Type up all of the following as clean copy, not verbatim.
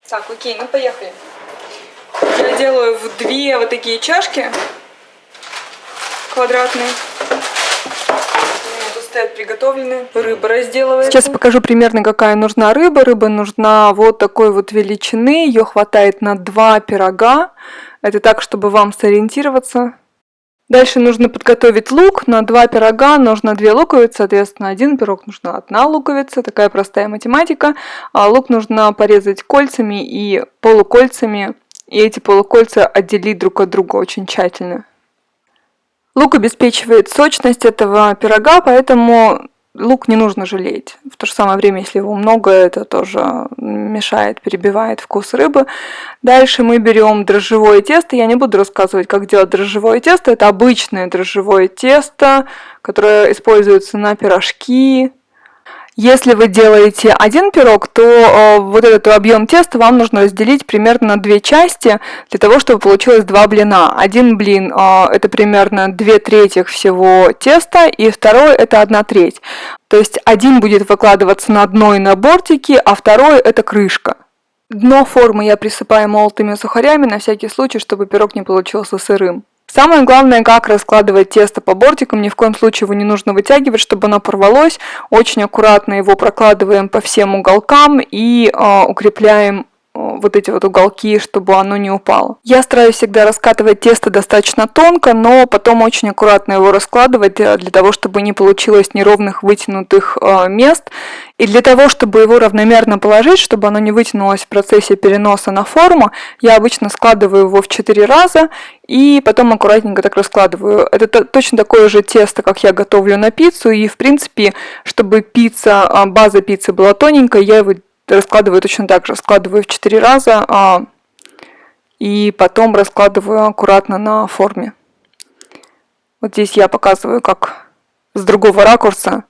Так, окей, ну поехали. Я делаю в две вот такие чашки квадратные. Тут стоят приготовленные. Рыба разделывается. Сейчас покажу примерно, какая нужна рыба. Рыба нужна вот такой вот величины. Ее хватает на 2 пирога. Это так, чтобы вам сориентироваться. Дальше нужно подготовить лук. На 2 пирога нужно 2 луковицы, соответственно, 1 пирог нужна 1 луковица. Такая простая математика. А лук нужно порезать кольцами и полукольцами. И эти полукольца отделить друг от друга очень тщательно. Лук обеспечивает сочность этого пирога, поэтому лук не нужно жалеть. В то же самое время, если его много, это тоже мешает, перебивает вкус рыбы. Дальше мы берем дрожжевое тесто. Я не буду рассказывать, как делать дрожжевое тесто. Это обычное дрожжевое тесто, которое используется на пирожки. Если вы делаете 1 пирог, то вот этот объем теста вам нужно разделить примерно на 2 части, для того, чтобы получилось 2 блина. Один блин это примерно 2/3 всего теста, и второй это 1/3. То есть один будет выкладываться на дно и на бортики, а второй это крышка. Дно формы я присыпаю молотыми сухарями на всякий случай, чтобы пирог не получился сырым. Самое главное, как раскладывать тесто по бортикам. Ни в коем случае его не нужно вытягивать, чтобы оно порвалось. Очень аккуратно его прокладываем по всем уголкам и укрепляем вот эти вот уголки, чтобы оно не упало. Я стараюсь всегда раскатывать тесто достаточно тонко, но потом очень аккуратно его раскладывать, для того, чтобы не получилось неровных вытянутых мест. И для того, чтобы его равномерно положить, чтобы оно не вытянулось в процессе переноса на форму, я обычно складываю его в 4 раза и потом аккуратненько так раскладываю. Это точно такое же тесто, как я готовлю на пиццу, и в принципе, чтобы база пиццы была тоненькая, я его раскладываю точно так же, складываю в 4 раза и потом раскладываю аккуратно на форме. Вот здесь я показываю, как с другого ракурса,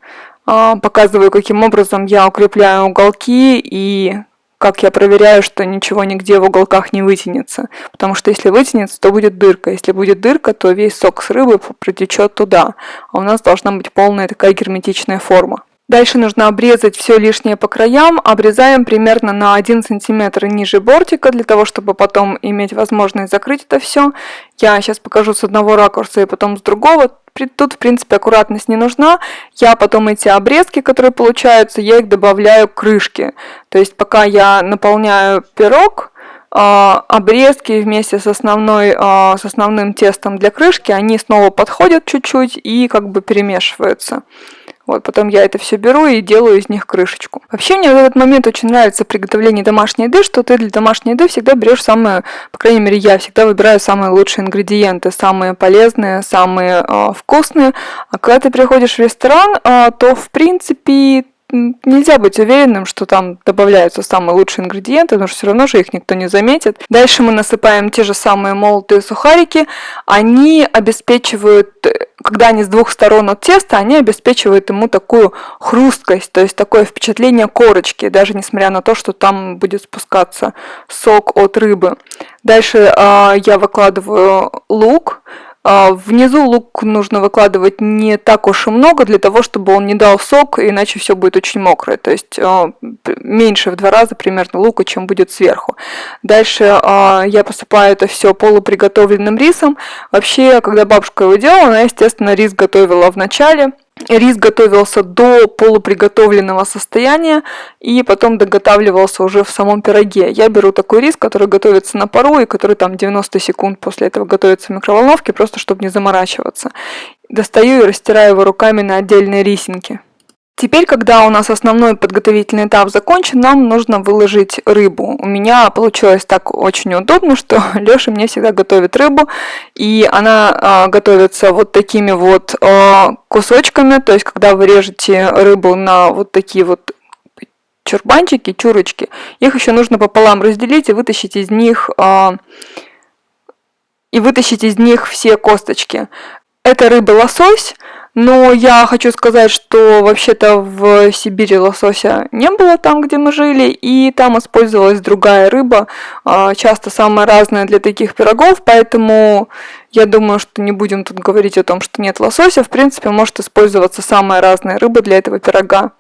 показываю, каким образом я укрепляю уголки и как я проверяю, что ничего нигде в уголках не вытянется. Потому что если вытянется, то будет дырка. Если будет дырка, то весь сок с рыбы протечет туда. А у нас должна быть полная такая герметичная форма. Дальше нужно обрезать все лишнее по краям. Обрезаем примерно на 1 см ниже бортика, для того, чтобы потом иметь возможность закрыть это все. Я сейчас покажу с одного ракурса и потом с другого. Тут, в принципе, аккуратность не нужна. Я потом эти обрезки, которые получаются, я их добавляю к крышке. То есть пока я наполняю пирог, обрезки вместе с основным тестом для крышки, они снова подходят чуть-чуть и как бы перемешиваются. Вот, потом я это все беру и делаю из них крышечку. Вообще мне в этот момент очень нравится приготовление домашней еды, что ты для домашней еды всегда берешь самые, по крайней мере я всегда выбираю самые лучшие ингредиенты, самые полезные, самые вкусные. А когда ты приходишь в ресторан, то в принципе нельзя быть уверенным, что там добавляются самые лучшие ингредиенты, потому что все равно же их никто не заметит. Дальше мы насыпаем те же самые молотые сухарики. Они обеспечивают, когда они с двух сторон от теста, они обеспечивают ему такую хрусткость, то есть такое впечатление корочки, даже несмотря на то, что там будет спускаться сок от рыбы. Дальше я выкладываю лук. Внизу лук нужно выкладывать не так уж и много, для того, чтобы он не дал сок, иначе все будет очень мокрое. То есть меньше в 2 раза примерно лука, чем будет сверху. Дальше я посыпаю это все полуприготовленным рисом. Вообще, когда бабушка его делала, она, естественно, рис готовила в начале. Рис готовился до полуприготовленного состояния и потом доготавливался уже в самом пироге. Я беру такой рис, который готовится на пару и который там 90 секунд после этого готовится в микроволновке, просто чтобы не заморачиваться. Достаю и растираю его руками на отдельные рисинки. Теперь, когда у нас основной подготовительный этап закончен, нам нужно выложить рыбу. У меня получилось так очень удобно, что Лёша мне всегда готовит рыбу, и она готовится вот такими вот кусочками, то есть когда вы режете рыбу на вот такие вот чурбанчики, чурочки, их еще нужно пополам разделить и вытащить из них все косточки. Это рыба-лосось. Но я хочу сказать, что вообще-то в Сибири лосося не было там, где мы жили, и там использовалась другая рыба, часто самая разная для таких пирогов, поэтому я думаю, что не будем тут говорить о том, что нет лосося. В принципе, может использоваться самая разная рыба для этого пирога.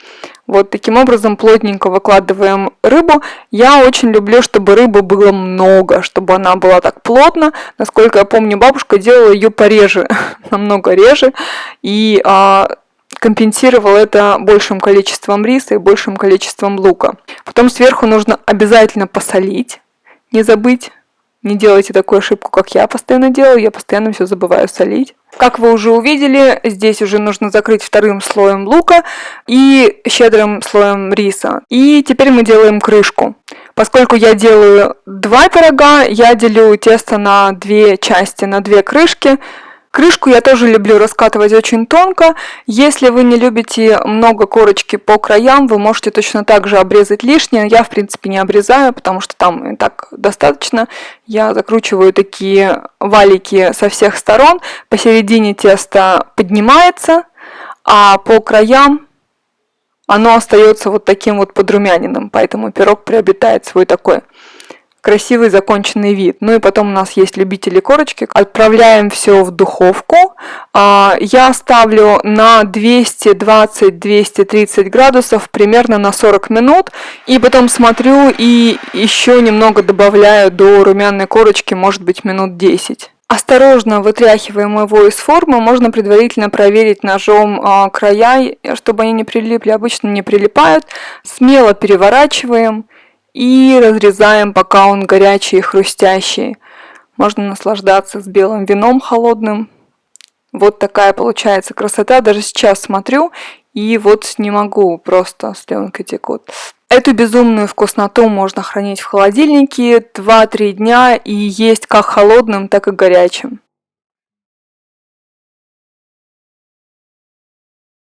Вот таким образом плотненько выкладываем рыбу. Я очень люблю, чтобы рыбы было много, чтобы она была так плотно. Насколько я помню, бабушка делала ее пореже, намного реже. И компенсировал это большим количеством риса и большим количеством лука. Потом сверху нужно обязательно посолить, не забыть. Не делайте такую ошибку, как я постоянно делаю. Я постоянно все забываю солить. Как вы уже увидели, здесь уже нужно закрыть вторым слоем лука и щедрым слоем риса. И теперь мы делаем крышку. Поскольку я делаю 2 пирога, я делю тесто на 2 части, на 2 крышки. Крышку я тоже люблю раскатывать очень тонко. Если вы не любите много корочки по краям, вы можете точно так же обрезать лишнее. Я, в принципе, не обрезаю, потому что там и так достаточно. Я закручиваю такие валики со всех сторон. Посередине тесто поднимается, а по краям оно остается вот таким вот подрумяненным. Поэтому пирог приобретает свой такой красивый законченный вид. Ну и потом у нас есть любители корочки. Отправляем все в духовку. Я ставлю на 220-230 градусов примерно на 40 минут. И потом смотрю и еще немного добавляю до румяной корочки, может быть, минут 10. Осторожно вытряхиваем его из формы. Можно предварительно проверить ножом края, чтобы они не прилипли. Обычно не прилипают. Смело переворачиваем. И разрезаем, пока он горячий и хрустящий. Можно наслаждаться с белым вином холодным. Вот такая получается красота. Даже сейчас смотрю и вот не могу, просто слюнки текут. Эту безумную вкусноту можно хранить в холодильнике 2-3 дня и есть как холодным, так и горячим.